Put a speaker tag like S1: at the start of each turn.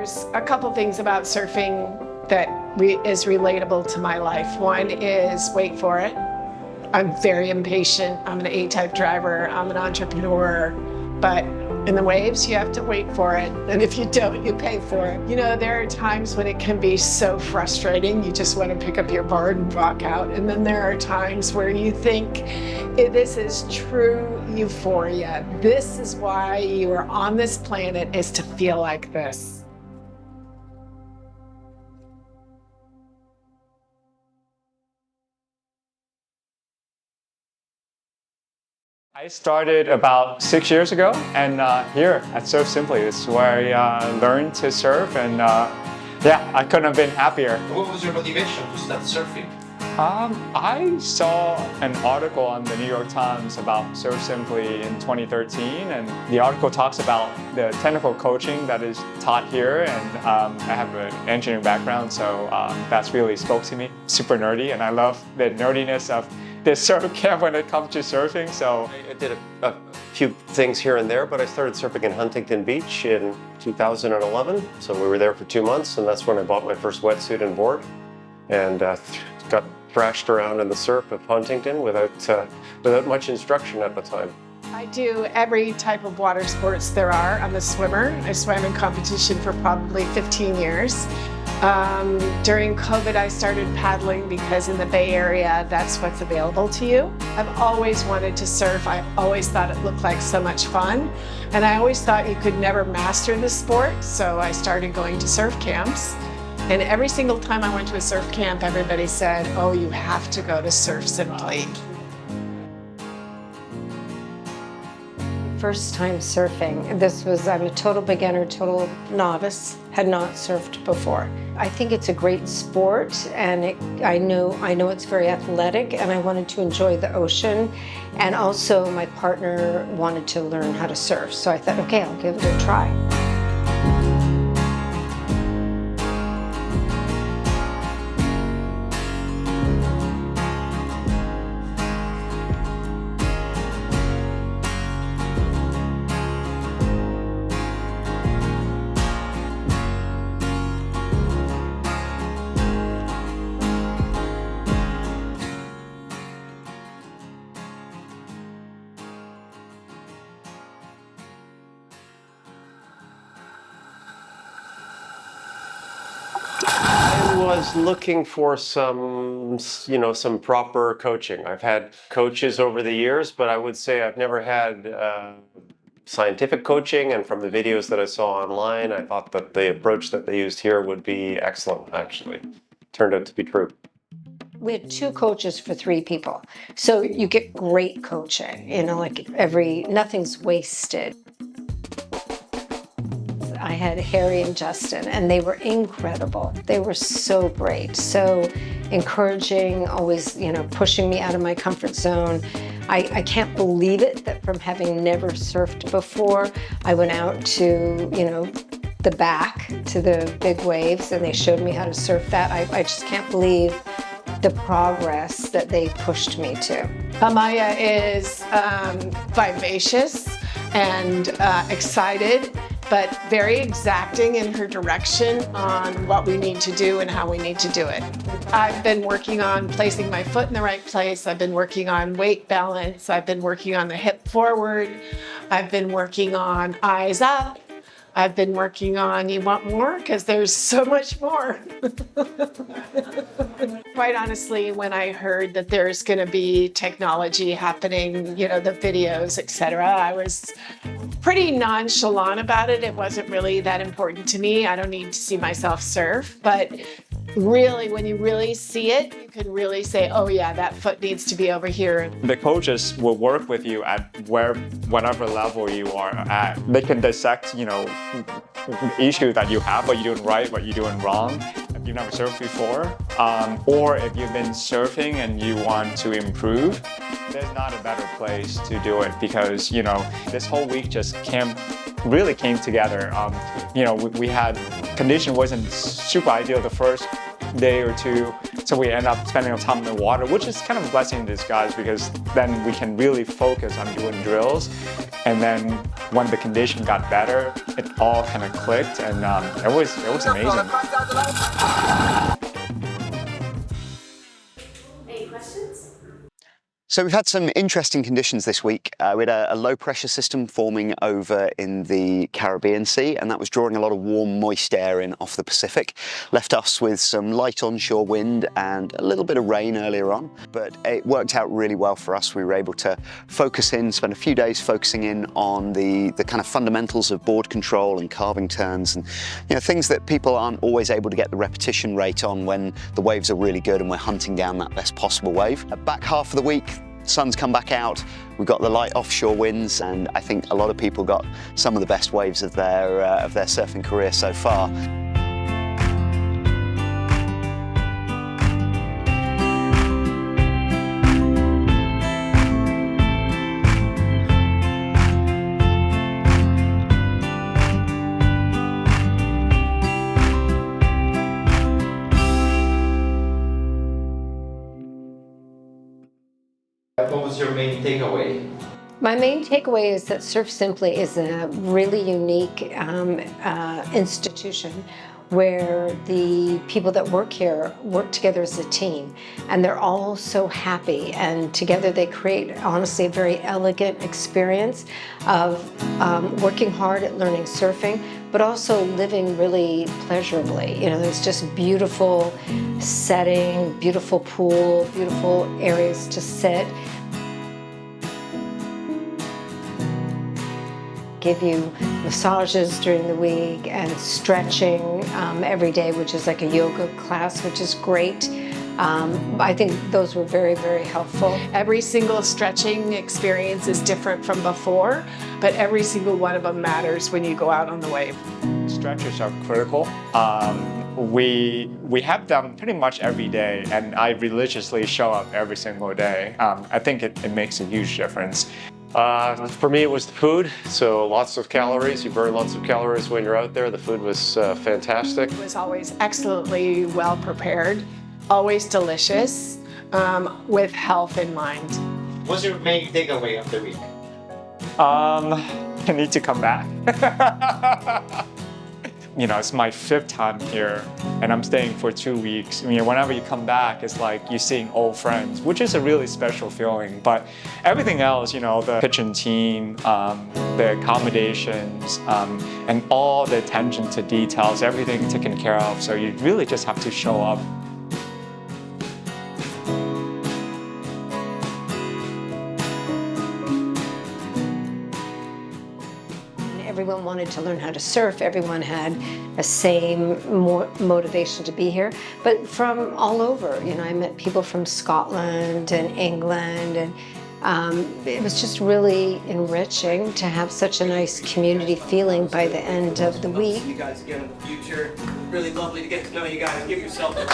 S1: There's a couple things about surfing that is relatable to my life. One is wait for it. I'm very impatient. I'm an A-type driver. I'm an entrepreneur. But in the waves, you have to wait for it. And if you don't, you pay for it. You know, there are times when it can be so frustrating. You just want to pick up your board and walk out. And then there are times where you think, this is true euphoria. This is why you are on this planet, is to feel like this.
S2: I started about 6 years ago, and here at Surf Simply, this is where I learned to surf, and yeah, I couldn't have been happier.
S3: What was your motivation to start surfing?
S2: I saw an article on the New York Times about Surf Simply in 2013, and the article talks about the technical coaching that is taught here, and I have an engineering background, so that's really spoke to me. Super nerdy, and I love the nerdiness of this surf camp when it comes to surfing. So
S3: I did a few things here and there, but I started surfing in Huntington Beach in 2011. So we were there for 2 months, and that's when I bought my first wetsuit and board, and got thrashed around in the surf of Huntington without much instruction at the time.
S1: I do every type of water sports there are. I'm a swimmer. I swam in competition for probably 15 years. During COVID, I started paddling because in the Bay Area, that's what's available to you. I've always wanted to surf. I always thought it looked like so much fun. And I always thought you could never master the sport. So I started going to surf camps. And every single time I went to a surf camp, everybody said, oh, you have to go to Surf Simply.
S4: First time surfing. I'm a total beginner, total novice, had not surfed before. I think it's a great sport, and I know it's very athletic, and I wanted to enjoy the ocean. And also my partner wanted to learn how to surf. So I thought, okay, I'll give it a try.
S3: I was looking for some proper coaching. I've had coaches over the years, but I would say I've never had scientific coaching, and from the videos that I saw online, I thought that the approach that they used here would be excellent, actually. Turned out to be true.
S4: We had 2 coaches for 3 people. So you get great coaching, like nothing's wasted. I had Harry and Justin, and they were incredible. They were so great, so encouraging, always, pushing me out of my comfort zone. I can't believe it that from having never surfed before, I went out to, the back to the big waves, and they showed me how to surf that. I just can't believe the progress that they pushed me to.
S1: Amaya is vivacious and excited, but very exacting in her direction on what we need to do and how we need to do it. I've been working on placing my foot in the right place. I've been working on weight balance. I've been working on the hip forward. I've been working on eyes up. I've been working on, you want more? Because there's so much more. Quite honestly, when I heard that there's going to be technology happening, the videos, etc., I was pretty nonchalant about it. It wasn't really that important to me. I don't need to see myself surf, but really, when you really see it, you can really say, oh yeah, that foot needs to be over here.
S2: the coaches will work with you at whatever level you are at. They can dissect, the issue that you have, what you're doing right, what you're doing wrong. If you've never surfed before, or if you've been surfing and you want to improve, there's not a better place to do it, because this whole week just really came together. We had condition wasn't super ideal the first day or two. So we end up spending time in the water, which is kind of a blessing in disguise because then we can really focus on doing drills. And then when the condition got better, it all kind of clicked, and it was amazing.
S5: Any questions?
S6: So we've had some interesting conditions this week. We had a low pressure system forming over in the Caribbean Sea, and that was drawing a lot of warm, moist air in off the Pacific. Left us with some light onshore wind and a little bit of rain earlier on, but it worked out really well for us. We were able to focus in, spend a few days focusing in on the kind of fundamentals of board control and carving turns, and things that people aren't always able to get the repetition rate on when the waves are really good and we're hunting down that best possible wave. Back half of the week, sun's come back out, we've got the light offshore winds, and I think a lot of people got some of the best waves of their surfing career so far.
S7: What was your main takeaway?
S4: My main takeaway is that Surf Simply is a really unique institution where the people that work here work together as a team, and they're all so happy, and together they create, honestly, a very elegant experience of working hard at learning surfing, but also living really pleasurably. There's just beautiful setting, beautiful pool, beautiful areas to sit. Give you massages during the week and stretching every day, which is like a yoga class, which is great. I think those were very, very helpful.
S1: Every single stretching experience is different from before, but every single one of them matters when you go out on the wave.
S2: Stretches are critical. We have them pretty much every day, and I religiously show up every single day. I think it makes a huge difference.
S3: For me, it was the food. So lots of calories. You burn lots of calories when you're out there. The food was fantastic.
S1: It was always excellently well prepared, always delicious, with health in mind.
S7: What's your main takeaway of the week?
S2: I need to come back. It's my 5th time here, and I'm staying for 2 weeks. Whenever you come back, it's like you're seeing old friends, which is a really special feeling. But everything else, the kitchen team, the accommodations, and all the attention to details, everything taken care of. So you really just have to show up.
S4: Everyone wanted to learn how to surf. Everyone had a same motivation to be here, but from all over. I met people from Scotland and England, and it was just really enriching to have such a nice community feeling by the end of the week.
S7: See you guys again in the future. Really lovely to get to know you guys. Give yourself a